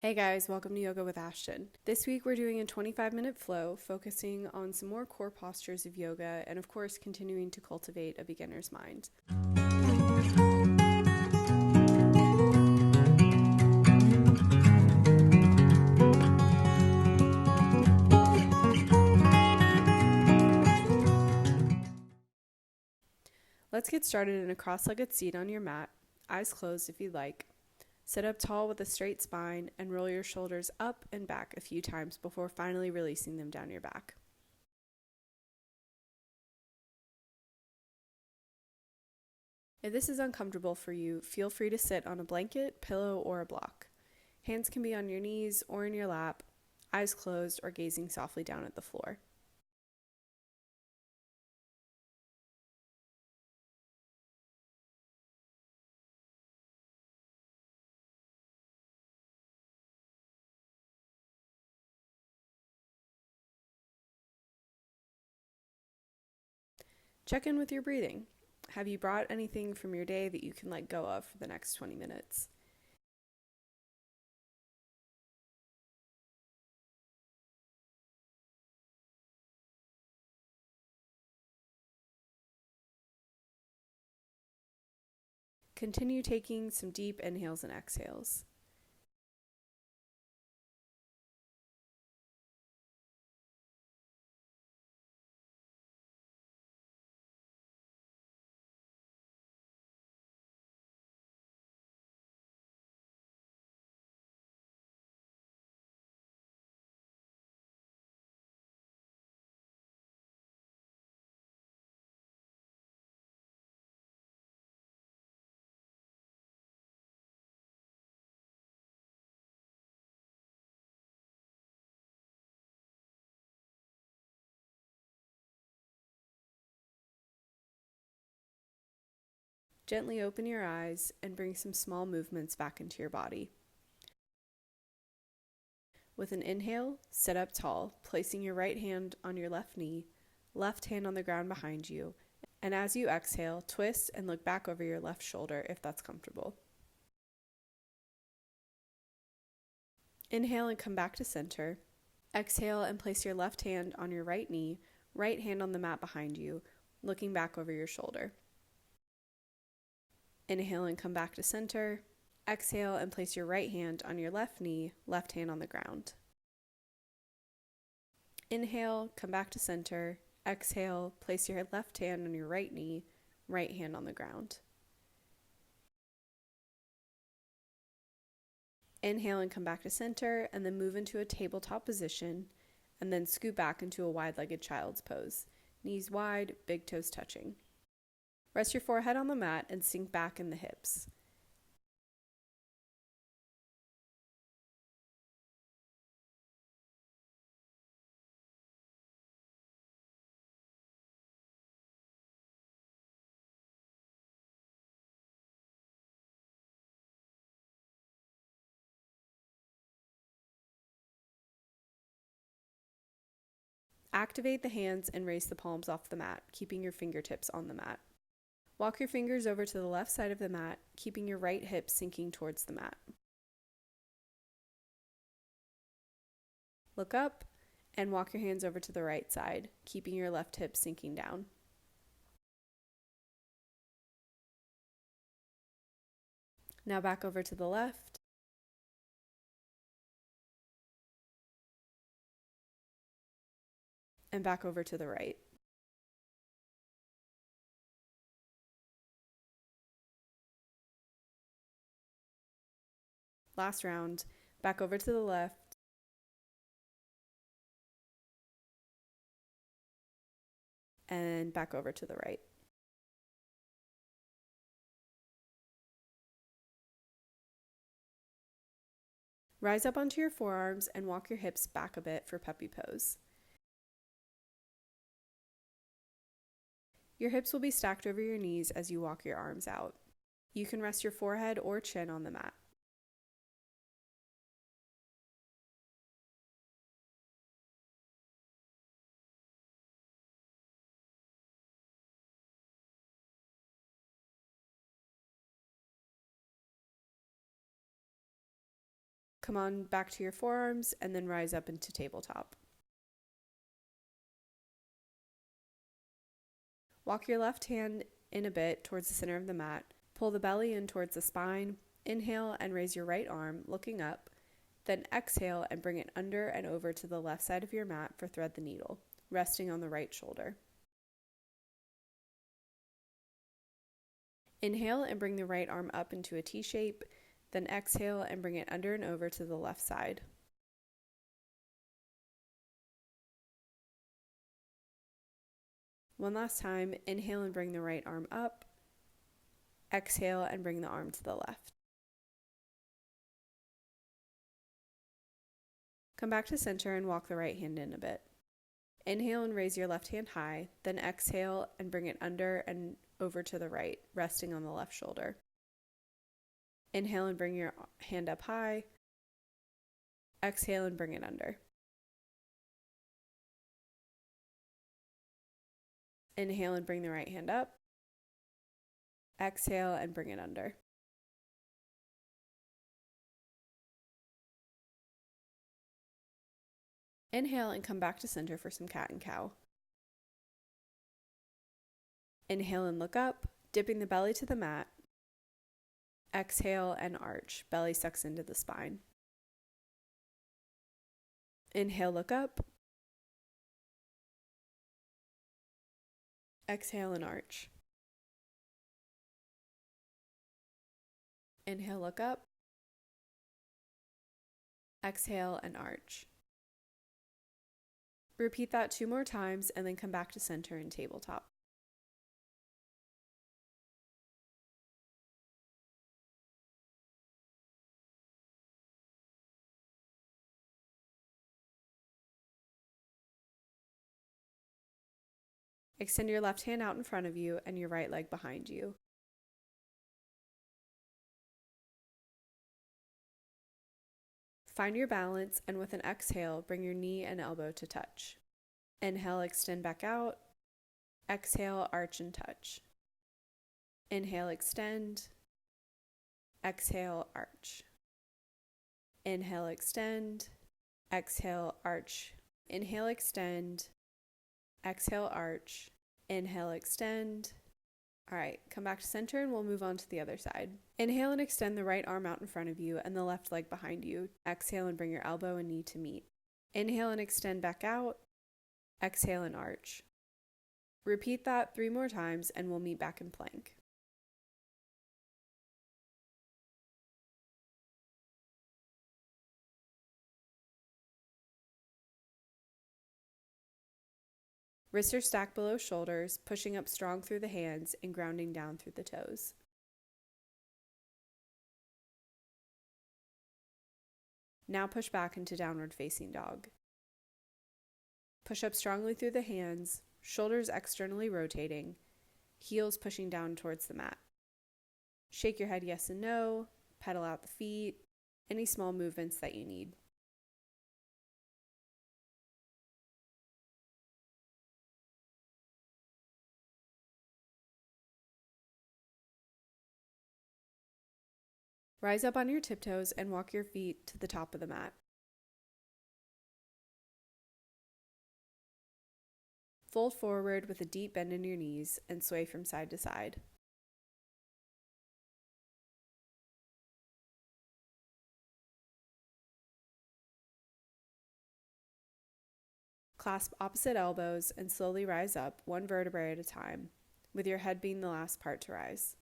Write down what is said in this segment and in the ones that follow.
Hey guys, welcome to Yoga with Ashton. This week we're doing a 25-minute flow, focusing on some more core postures of yoga and, of course, continuing to cultivate a beginner's mind. Let's get started in a cross-legged seat on your mat, eyes closed if you'd like. Sit up tall with a straight spine and roll your shoulders up and back a few times before finally releasing them down your back. If this is uncomfortable for you, feel free to sit on a blanket, pillow, or a block. Hands can be on your knees or in your lap, eyes closed or gazing softly down at the floor. Check in with your breathing. Have you brought anything from your day that you can let go of for the next 20 minutes? Continue taking some deep inhales and exhales. Gently open your eyes and bring some small movements back into your body. With an inhale, sit up tall, placing your right hand on your left knee, left hand on the ground behind you, and as you exhale, twist and look back over your left shoulder if that's comfortable. Inhale and come back to center. Exhale and place your left hand on your right knee, right hand on the mat behind you, looking back over your shoulder. Inhale and come back to center. Exhale and place your right hand on your left knee, left hand on the ground. Inhale, come back to center. Exhale, place your left hand on your right knee, right hand on the ground. Inhale and come back to center, and then move into a tabletop position, and then scoot back into a wide-legged child's pose. Knees wide, big toes touching. Rest your forehead on the mat and sink back in the hips. Activate the hands and raise the palms off the mat, keeping your fingertips on the mat. Walk your fingers over to the left side of the mat, keeping your right hip sinking towards the mat. Look up and walk your hands over to the right side, keeping your left hip sinking down. Now back over to the left. And back over to the right. Last round, back over to the left. And back over to the right. Rise up onto your forearms and walk your hips back a bit for puppy pose. Your hips will be stacked over your knees as you walk your arms out. You can rest your forehead or chin on the mat. Come on back to your forearms and then rise up into tabletop. Walk your left hand in a bit towards the center of the mat. Pull the belly in towards the spine. Inhale and raise your right arm, looking up. Then exhale and bring it under and over to the left side of your mat for thread the needle, resting on the right shoulder. Inhale and bring the right arm up into a T shape. Then exhale and bring it under and over to the left side. One last time, inhale and bring the right arm up. Exhale and bring the arm to the left. Come back to center and walk the right hand in a bit. Inhale and raise your left hand high, then exhale and bring it under and over to the right, resting on the left shoulder. Inhale and bring your hand up high. Exhale and bring it under. Inhale and bring the right hand up. Exhale and bring it under. Inhale and come back to center for some cat and cow. Inhale and look up, dipping the belly to the mat. Exhale and arch, belly sucks into the spine. Inhale, look up. Exhale and arch. Inhale, look up. Exhale and arch. Repeat that 2 more times and then come back to center and tabletop. Extend your left hand out in front of you and your right leg behind you. Find your balance and with an exhale, bring your knee and elbow to touch. Inhale, extend back out. Exhale, arch and touch. Inhale, extend. Exhale, arch. Inhale, extend. Exhale, arch. Inhale, extend. Exhale, arch. Inhale, extend. All right, come back to center and we'll move on to the other side. Inhale and extend the right arm out in front of you and the left leg behind you. Exhale and bring your elbow and knee to meet. Inhale and extend back out. Exhale and arch. Repeat that 3 more times and we'll meet back in plank. Wrists are stacked below shoulders, pushing up strong through the hands and grounding down through the toes. Now push back into downward facing dog. Push up strongly through the hands, shoulders externally rotating, heels pushing down towards the mat. Shake your head yes and no, pedal out the feet, any small movements that you need. Rise up on your tiptoes and walk your feet to the top of the mat. Fold forward with a deep bend in your knees and sway from side to side. Clasp opposite elbows and slowly rise up, one vertebrae at a time, with your head being the last part to rise.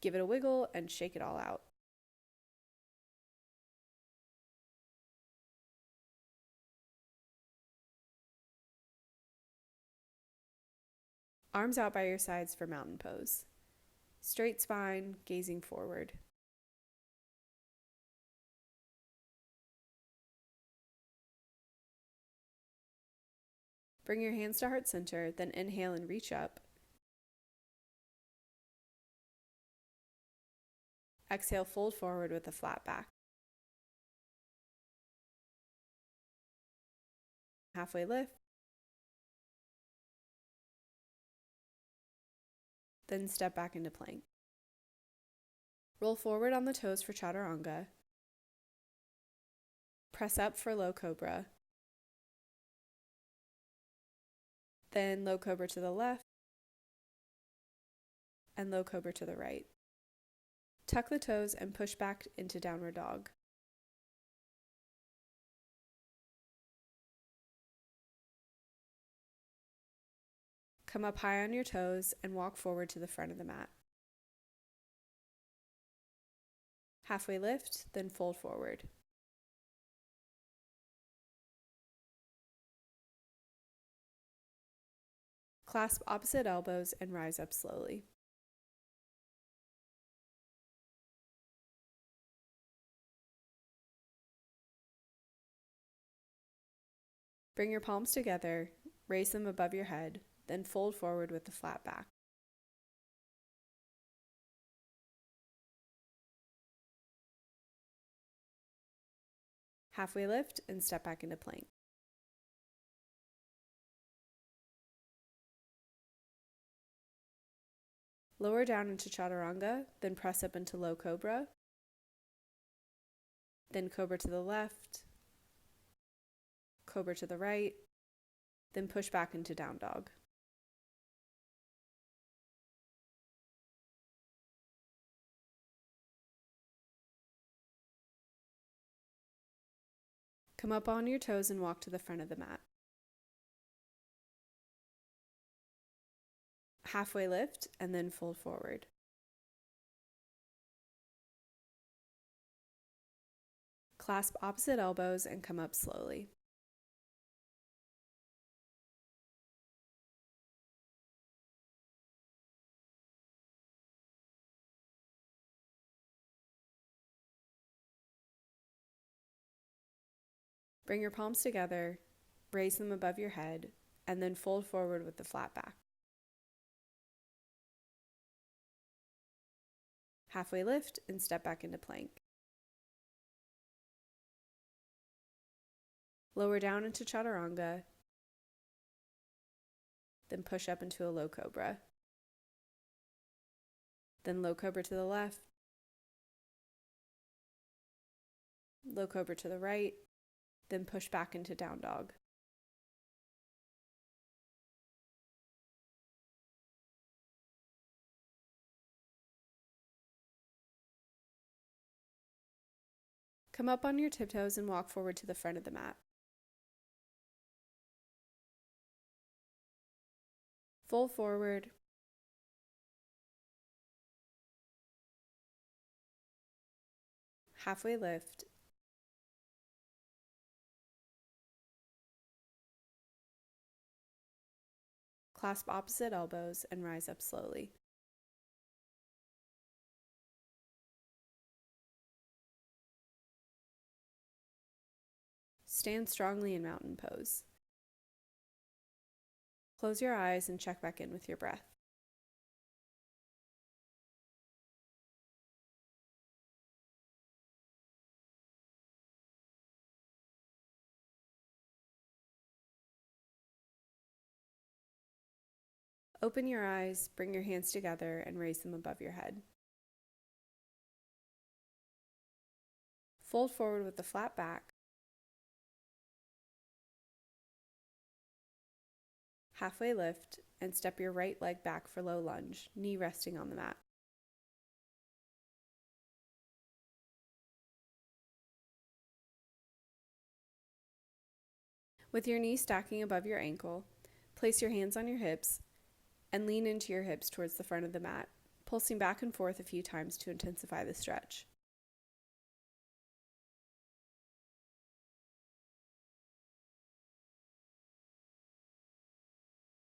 Give it a wiggle and shake it all out. Arms out by your sides for mountain pose. Straight spine, gazing forward. Bring your hands to heart center, then inhale and reach up. Exhale, fold forward with a flat back. Halfway lift. then step back into plank. Roll forward on the toes for chaturanga. Press up for low cobra. Then low cobra to the left and low cobra to the right. Tuck the toes and push back into downward dog. Come up high on your toes and walk forward to the front of the mat. Halfway lift, then fold forward. Clasp opposite elbows and rise up slowly. Bring your palms together, raise them above your head, then fold forward with the flat back. Halfway lift and step back into plank. Lower down into chaturanga, then press up into low cobra, then cobra to the left, cobra to the right, then push back into down dog. Come up on your toes and walk to the front of the mat. Halfway lift and then fold forward. Clasp opposite elbows and come up slowly. Bring your palms together, raise them above your head, and then fold forward with the flat back. Halfway lift and step back into plank. Lower down into chaturanga, then push up into a low cobra. Then low cobra to the left, low cobra to the right, then push back into down dog. Come up on your tiptoes and walk forward to the front of the mat. Fold forward. Halfway lift. Clasp opposite elbows and rise up slowly. Stand strongly in mountain pose. Close your eyes and check back in with your breath. Open your eyes, bring your hands together, and raise them above your head. Fold forward with the flat back. Halfway lift, and step your right leg back for low lunge, knee resting on the mat. With your knee stacking above your ankle, place your hands on your hips and lean into your hips towards the front of the mat, pulsing back and forth a few times to intensify the stretch.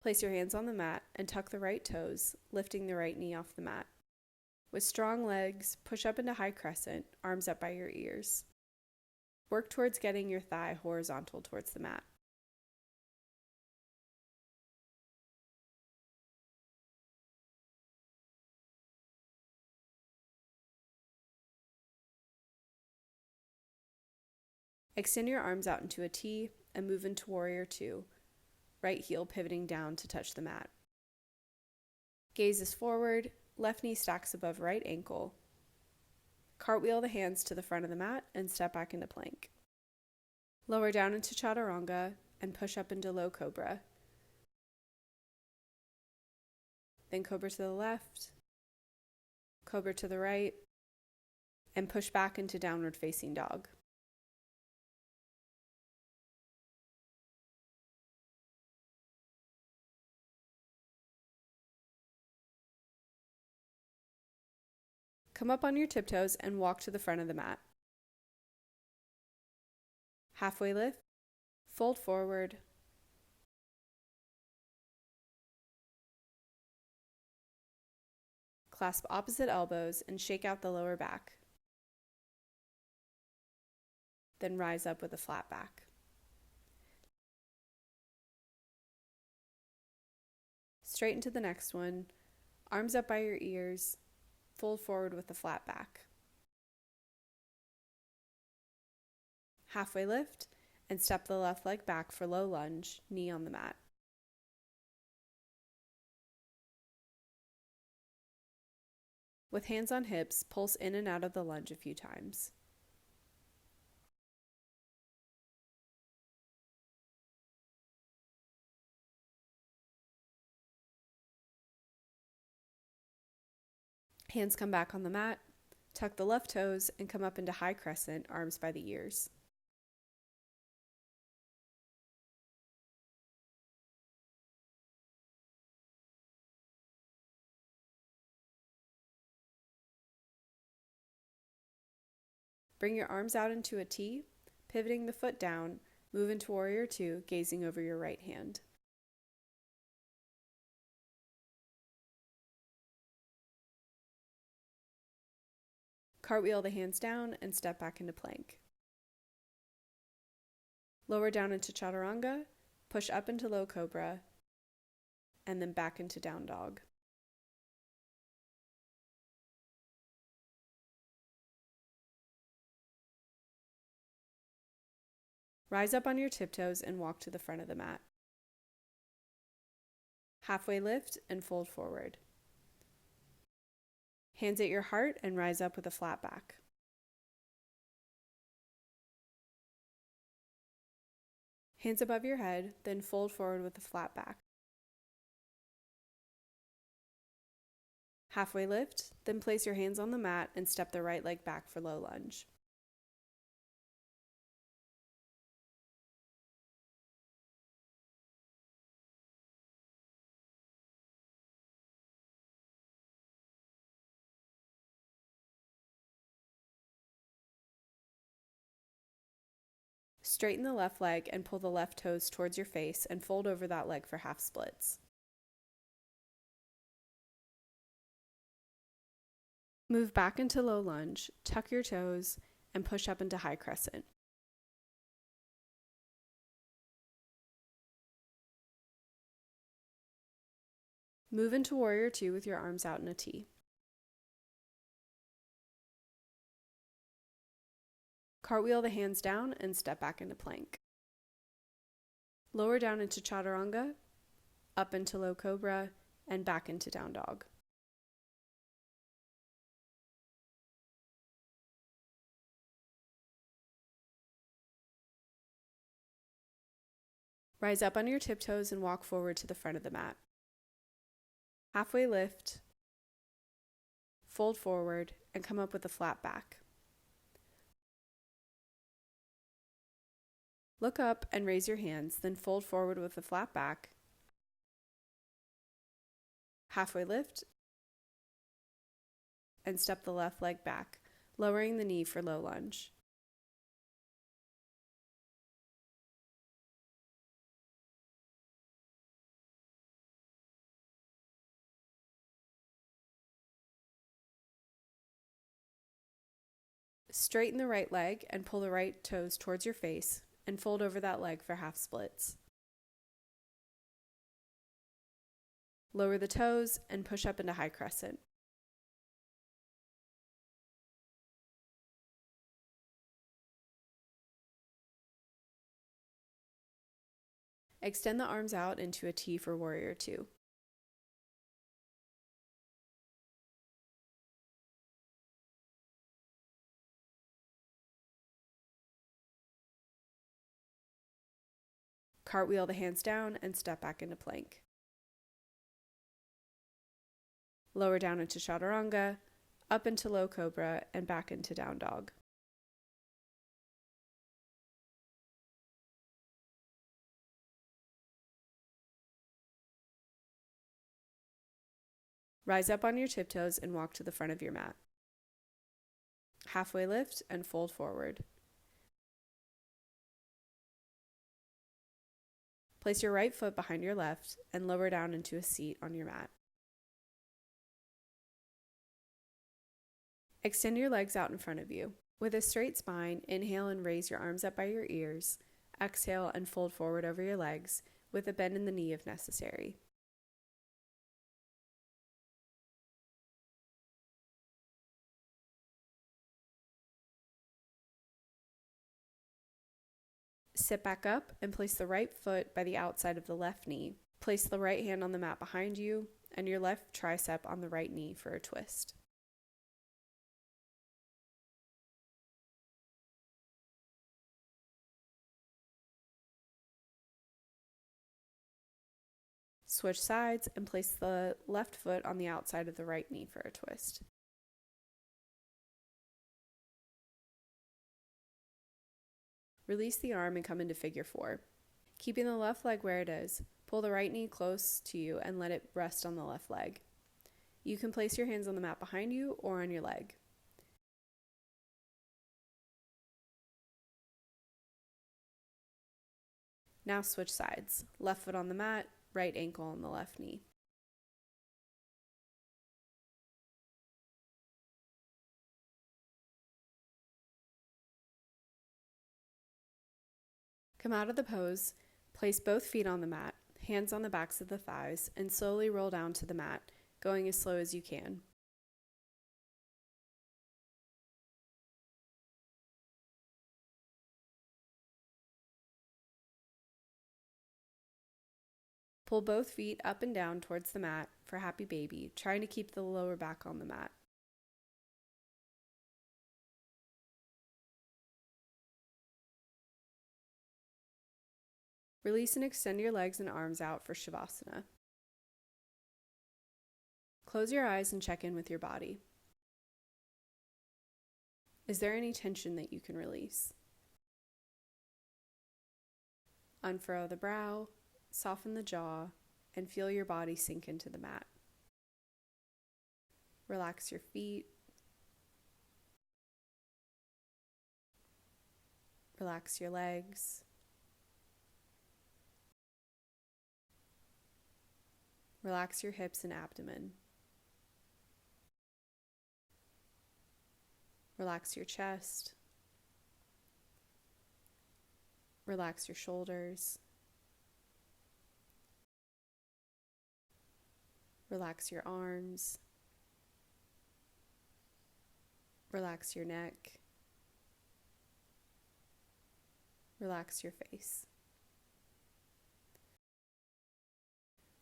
Place your hands on the mat and tuck the right toes, lifting the right knee off the mat. With strong legs, push up into high crescent, arms up by your ears. Work towards getting your thigh horizontal towards the mat. Extend your arms out into a T and move into Warrior 2, right heel pivoting down to touch the mat. Gaze is forward, left knee stacks above right ankle. Cartwheel the hands to the front of the mat and step back into plank. Lower down into chaturanga and push up into low cobra. Then cobra to the left, cobra to the right, and push back into downward facing dog. Come up on your tiptoes and walk to the front of the mat. Halfway lift, fold forward, clasp opposite elbows and shake out the lower back. Then rise up with a flat back. Straighten to the next one, arms up by your ears, fold forward with a flat back. Halfway lift and step the left leg back for low lunge, knee on the mat. With hands on hips, pulse in and out of the lunge a few times. Hands come back on the mat, tuck the left toes, and come up into high crescent, arms by the ears. Bring your arms out into a T, pivoting the foot down, move into Warrior Two, gazing over your right hand. Cartwheel the hands down and step back into plank. Lower down into chaturanga, push up into low cobra, and then back into down dog. Rise up on your tiptoes and walk to the front of the mat. Halfway lift and fold forward. Hands at your heart and rise up with a flat back. Hands above your head, then fold forward with a flat back. Halfway lift, then place your hands on the mat and step the right leg back for low lunge. Straighten the left leg and pull the left toes towards your face and fold over that leg for half splits. Move back into low lunge, tuck your toes, and push up into high crescent. Move into Warrior Two with your arms out in a T. Cartwheel the hands down and step back into plank. Lower down into chaturanga, up into low cobra, and back into down dog. Rise up on your tiptoes and walk forward to the front of the mat. Halfway lift, fold forward, and come up with a flat back. Look up and raise your hands, then fold forward with a flat back. Halfway lift, and step the left leg back, lowering the knee for low lunge. Straighten the right leg and pull the right toes towards your face and fold over that leg for half splits. Lower the toes and push up into high crescent. Extend the arms out into a T for Warrior Two. Cartwheel the hands down and step back into plank. Lower down into chaturanga, up into low cobra, and back into down dog. Rise up on your tiptoes and walk to the front of your mat. Halfway lift and fold forward. Place your right foot behind your left and lower down into a seat on your mat. Extend your legs out in front of you. With a straight spine, inhale and raise your arms up by your ears. Exhale and fold forward over your legs with a bend in the knee if necessary. Sit back up and place the right foot by the outside of the left knee. Place the right hand on the mat behind you and your left tricep on the right knee for a twist. Switch sides and place the left foot on the outside of the right knee for a twist. Release the arm and come into figure 4. Keeping the left leg where it is, pull the right knee close to you and let it rest on the left leg. You can place your hands on the mat behind you or on your leg. Now switch sides. Left foot on the mat, right ankle on the left knee. Come out of the pose, place both feet on the mat, hands on the backs of the thighs, and slowly roll down to the mat, going as slow as you can. Pull both feet up and down towards the mat for happy baby, trying to keep the lower back on the mat. Release and extend your legs and arms out for Shavasana. Close your eyes and check in with your body. Is there any tension that you can release? Unfurrow the brow, soften the jaw, and feel your body sink into the mat. Relax your feet. Relax your legs. Relax your hips and abdomen. Relax your chest. Relax your shoulders. Relax your arms. Relax your neck. Relax your face.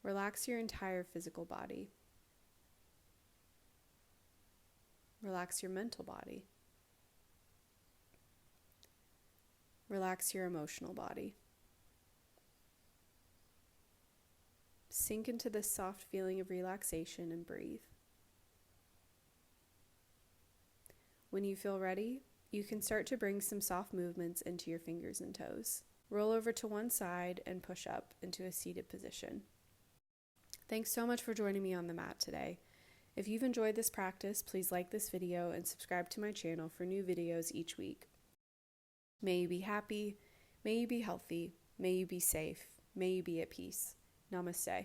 Relax your entire physical body. Relax your mental body. Relax your emotional body. Sink into this soft feeling of relaxation and breathe. When you feel ready, you can start to bring some soft movements into your fingers and toes. Roll over to one side and push up into a seated position. Thanks so much for joining me on the mat today. If you've enjoyed this practice, please like this video and subscribe to my channel for new videos each week. May you be happy, may you be healthy, may you be safe, may you be at peace. Namaste.